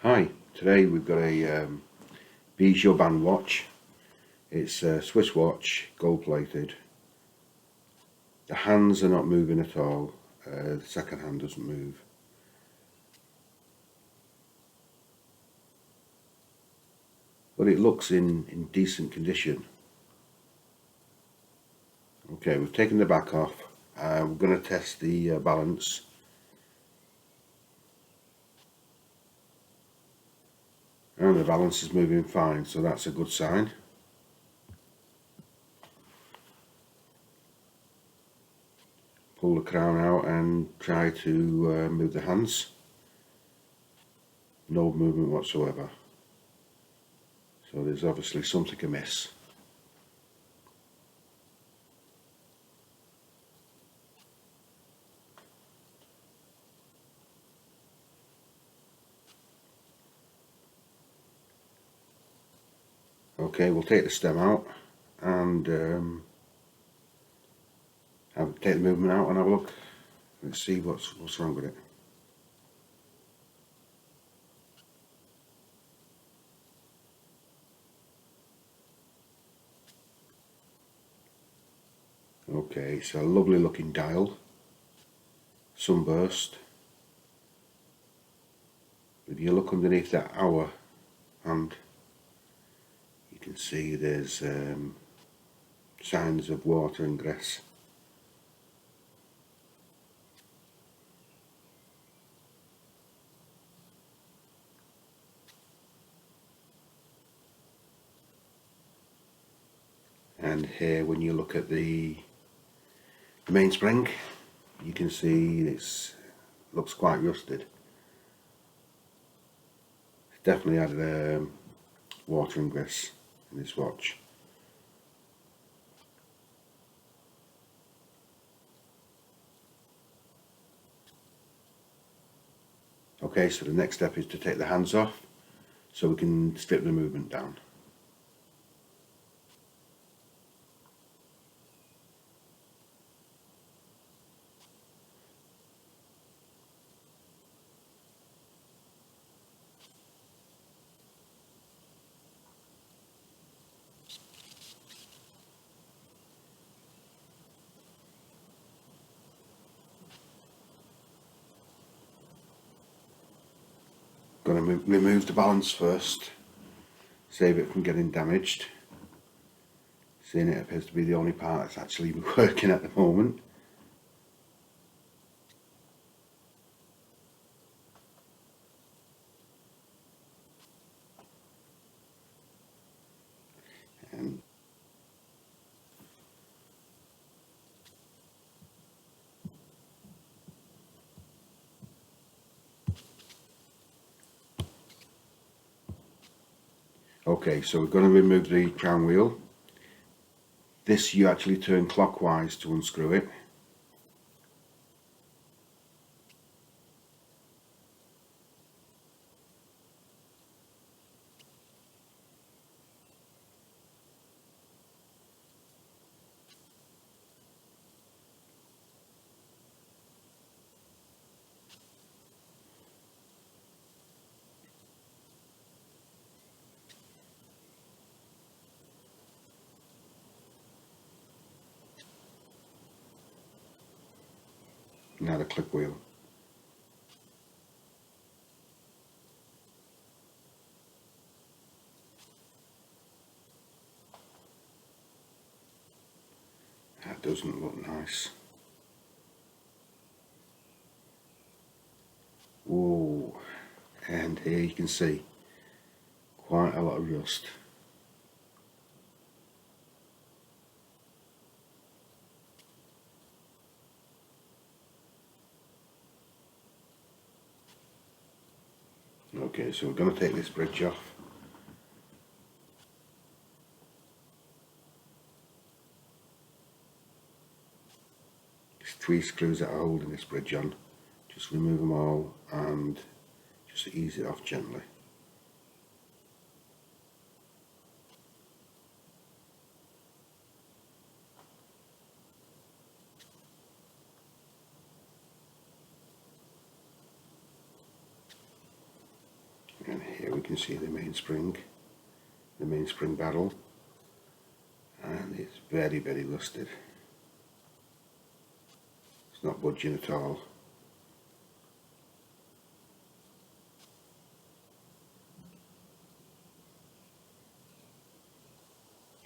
Hi, today we've got a B.Jobin watch. It's a Swiss watch, gold plated. The hands are not moving at all, the second hand doesn't move. But it looks in decent condition. Okay, we've taken the back off. We're going to test the balance. And the balance is moving fine, so that's a good sign. Pull the crown out and try to move the hands. No movement whatsoever. So there's obviously something amiss. Okay, we'll take the stem out and take the movement out and have a look. Let's see what's wrong with it. Okay, it's a lovely looking dial, sunburst. If you look underneath that hour hand, you can see there's signs of water ingress. And here, when you look at the mainspring, you can see it looks quite rusted. It's definitely had water ingress in this watch. Okay, so the next step is to take the hands off so we can strip the movement down. Going to remove the balance first, save it from getting damaged. Seeing it appears to be the only part that's actually working at the moment. And okay, so we're going to remove the crown wheel. This you actually turn clockwise to unscrew it. Now the click wheel. That doesn't look nice. Whoa, and here you can see quite a lot of rust. Okay, so we're going to take this bridge off. There's 3 screws that are holding this bridge on. Just remove them all and just ease it off gently. And can see the mainspring barrel, and it's very, very rusted. It's not budging at all.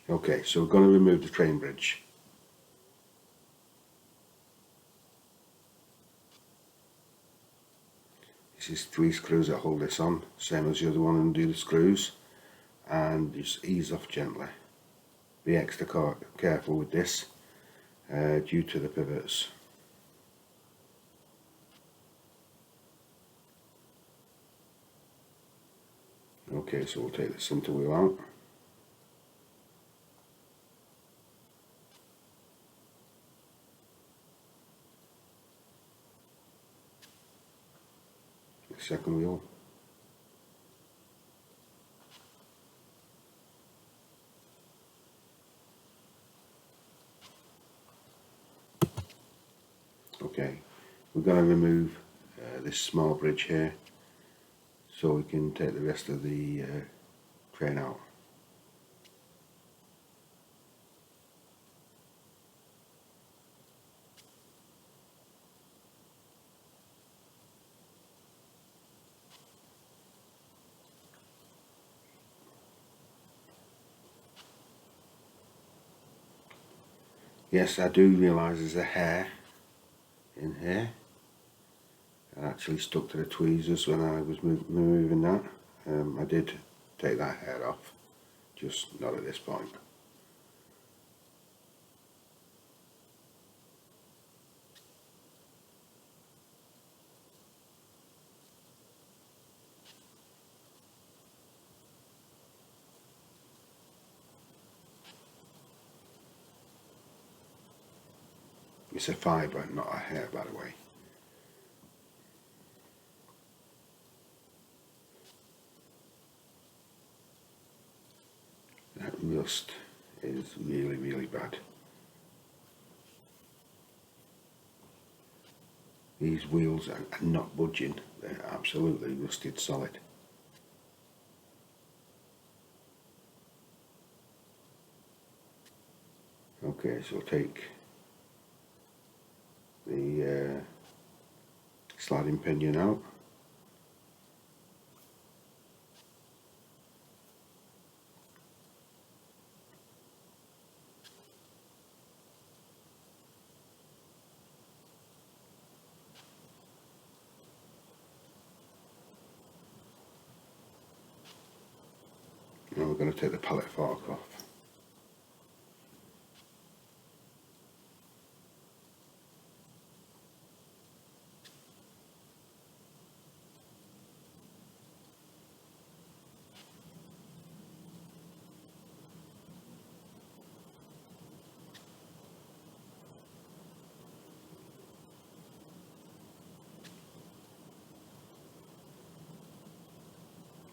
Okay, so we're going to remove the train bridge. This is 3 screws that hold this on, same as the other one, and undo the screws and just ease off gently. Be extra careful with this due to the pivots. Okay, so we'll take the centre wheel out. The second wheel. Okay, we're going to remove this small bridge here so we can take the rest of the train out. Yes, I do realise there's a hair in here. I actually stuck to the tweezers when I was removing that. I did take that hair off, just not at this point. It's a fibre, not a hair, by the way. That rust is really, really bad. These wheels are not budging, they're absolutely rusted solid. Okay, so we'll take the sliding pinion out. Now we're going to take the pallet fork off.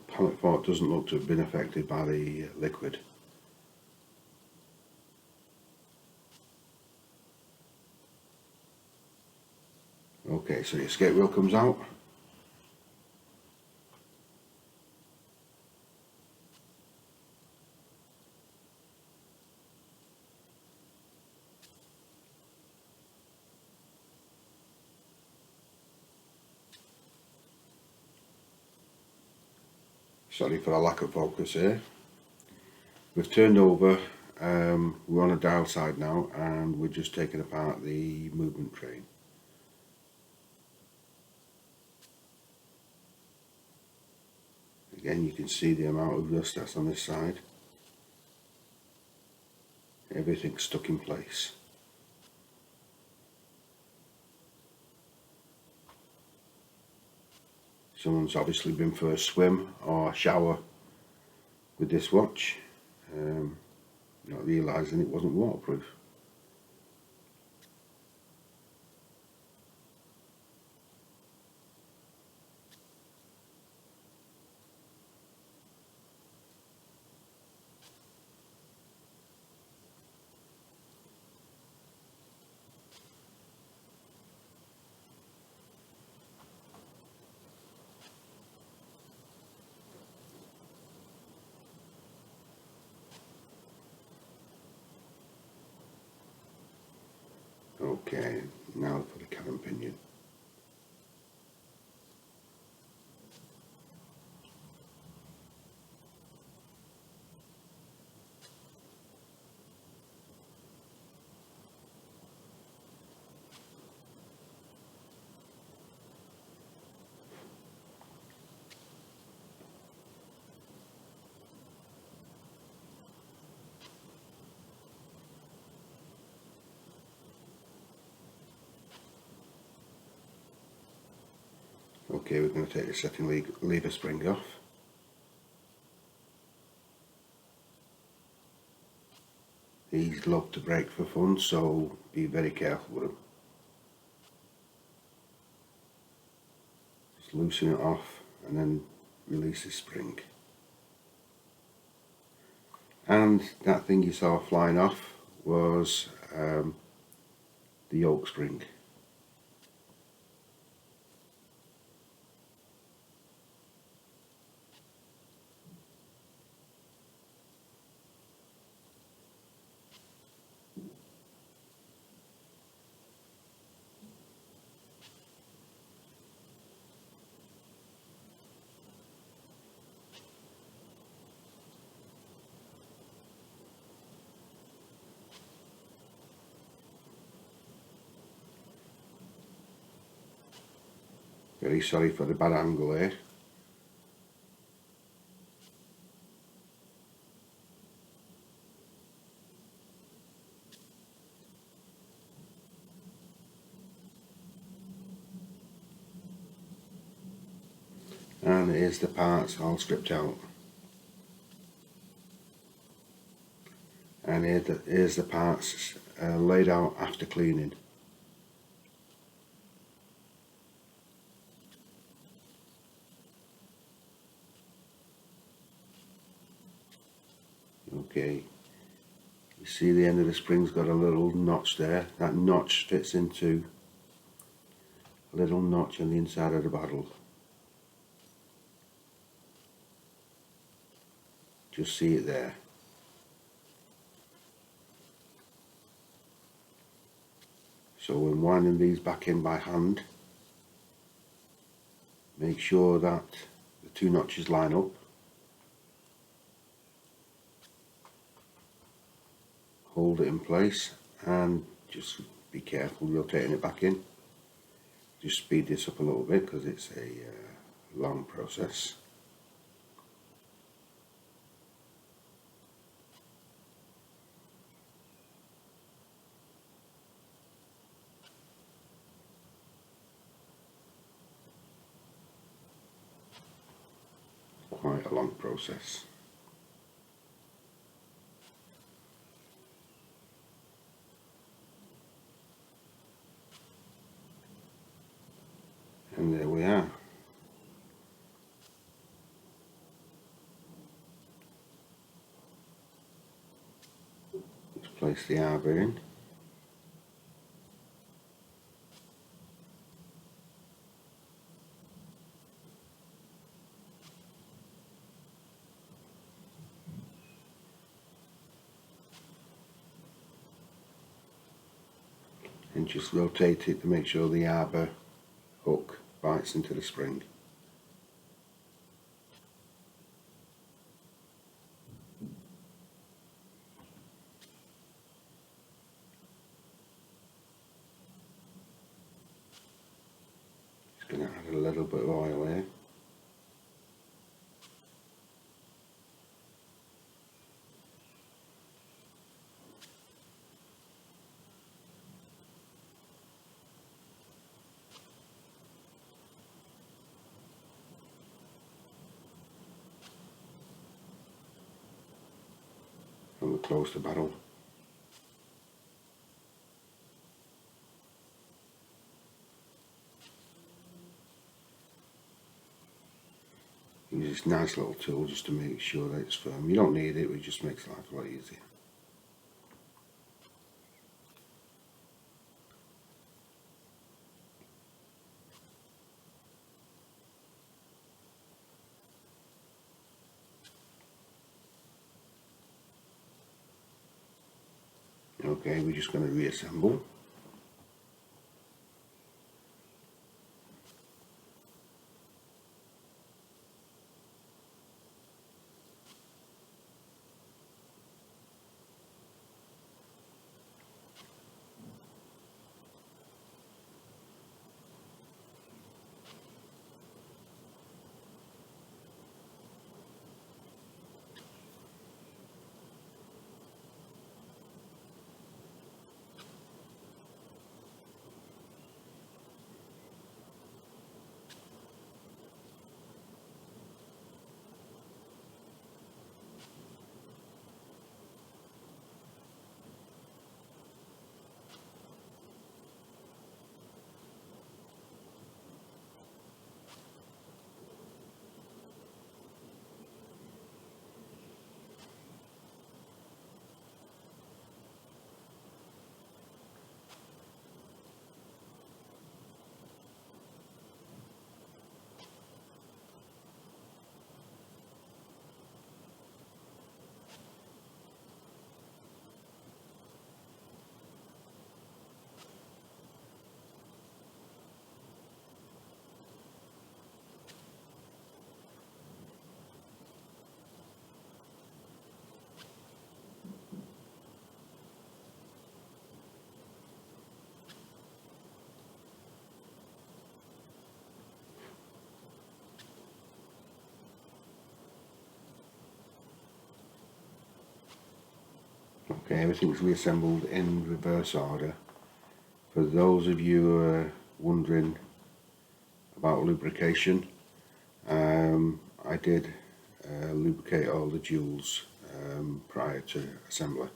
Pallet fork doesn't look to have been affected by the liquid. Okay, so your escape wheel comes out. Sorry for a lack of focus here. We've turned over, we're on a dial side now, and we're just taking apart the movement train. Again, you can see the amount of rust that's on this side. Everything's stuck in place. Someone's obviously been for a swim or a shower with this watch, not realising it wasn't waterproof. Okay, now for the cannon pinion. Okay, we're going to take the setting lever spring off. These love to break for fun, so be very careful with them. Just loosen it off and then release the spring. And that thing you saw flying off was the yoke spring. Very sorry for the bad angle here. And here's the parts all stripped out. And here's the parts laid out after cleaning. Okay, you see the end of the spring's got a little notch there. That notch fits into a little notch on the inside of the bottle. Just see it there. So when winding these back in by hand, make sure that the two notches line up. Hold it in place and just be careful rotating it back in. Just speed this up a little bit because it's a long process. Quite a long process. And there we are. Let's place the arbor in. And just rotate it to make sure the arbor hook bites into the spring. Just going to add a little bit of oil here. And we'll close the barrel. Use this nice little tool just to make sure that it's firm. You don't need it, it just makes life a lot easier. Okay, we're just going to reassemble. Okay, everything's reassembled in reverse order. For those of you who are wondering about lubrication, I did lubricate all the jewels prior to assembly.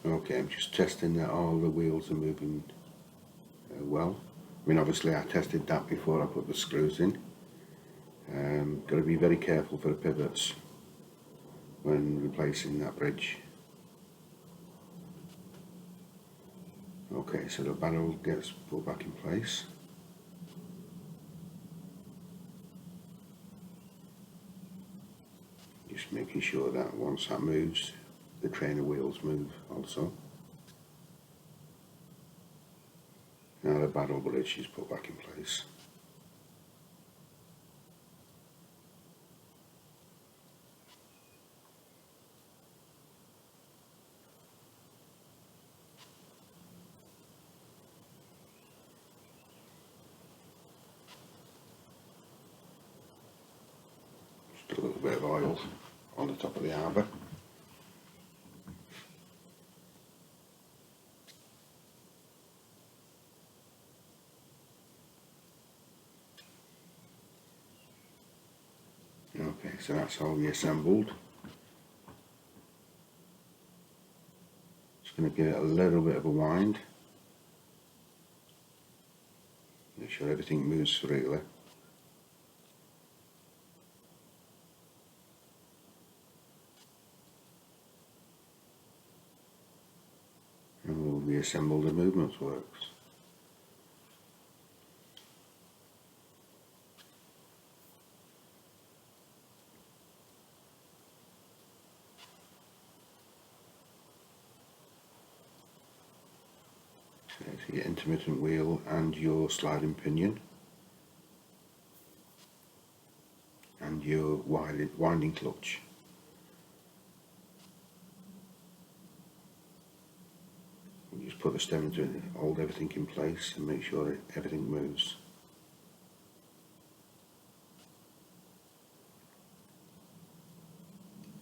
Okay, I'm just testing that all the wheels are moving well. I mean, obviously I tested that before I put the screws in. Got to be very careful for the pivots when replacing that bridge. Okay, so the barrel gets put back in place. Just making sure that once that moves, the trainer wheels move also. Now the barrel bridge is put back in place. Just a little bit of oil on the top of the arbor. Okay, so that's all reassembled. Just going to give it a little bit of a wind. Make sure everything moves freely. And we'll reassemble the movement works. So your intermittent wheel and your sliding pinion and your winding clutch. You just put the stem into it, hold everything in place and make sure that everything moves.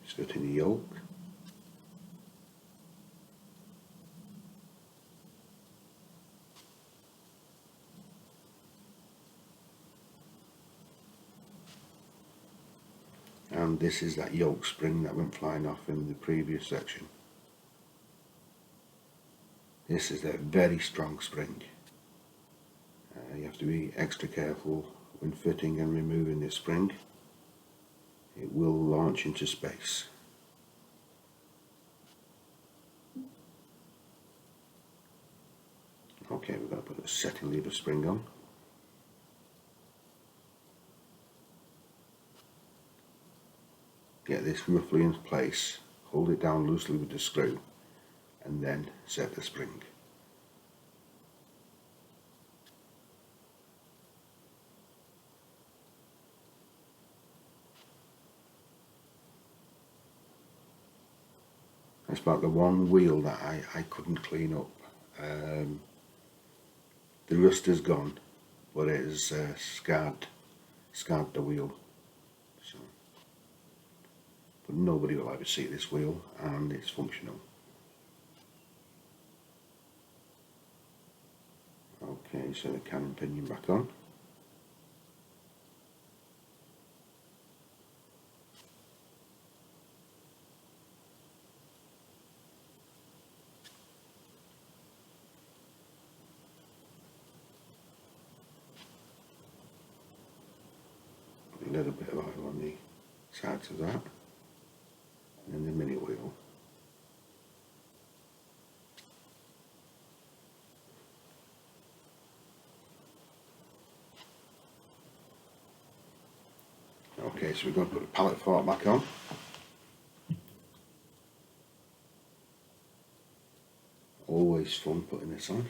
Just in the yoke. And this is that yoke spring that went flying off in the previous section. This is a very strong spring. You have to be extra careful when fitting and removing this spring. It will launch into space. Okay, we're going to put a setting lever spring on. Get this roughly in place, hold it down loosely with the screw, and then set the spring. That's about the one wheel that I couldn't clean up. The rust is gone, but it is scarred the wheel. So, but nobody will ever see this wheel, and it's functional. Okay, so the cannon pinion back on. A little bit of oil on the sides of that, and the mini wheel. Okay, Okay, so we're going to put the pallet fork back on. Always fun putting this on.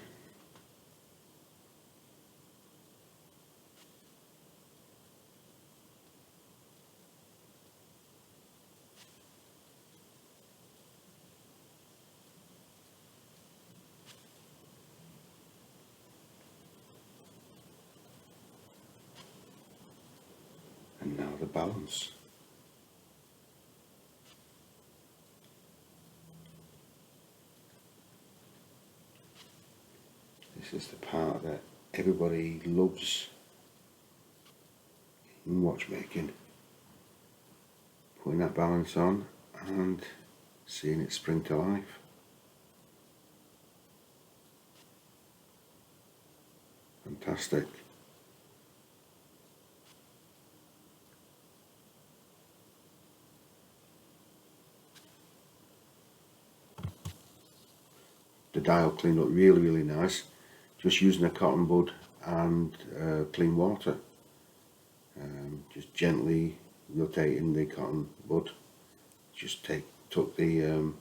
And now the balance. This is the part that everybody loves in watchmaking. Putting that balance on and seeing it spring to life. Fantastic. The dial cleaned up really nice, just using a cotton bud and clean water. Just gently rotating the cotton bud, just took the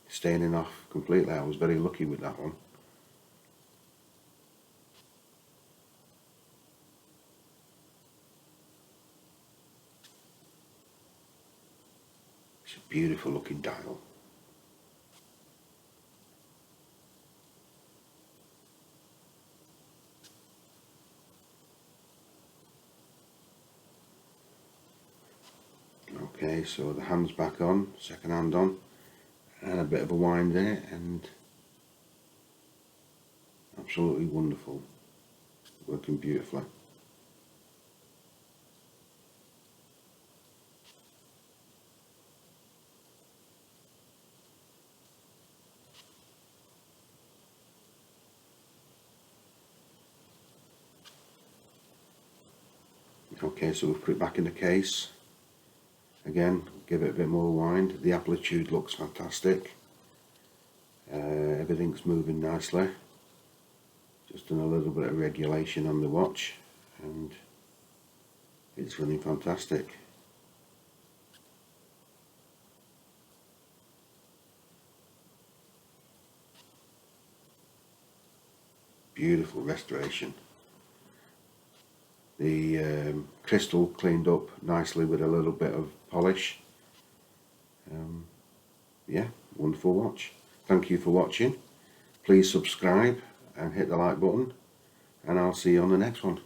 staining off completely. I was very lucky with that one. It's a beautiful looking dial. Okay, so the hand's back on, second hand on, and a bit of a wind in it, and absolutely wonderful, working beautifully. Okay, so we've put it back in the case. Again, give it a bit more wind. The amplitude looks fantastic. Everything's moving nicely. Just done a little bit of regulation on the watch and it's running fantastic. Beautiful restoration. The crystal cleaned up nicely with a little bit of polish. Yeah, wonderful watch. Thank you for watching. Please subscribe and hit the like button, and I'll see you on the next one.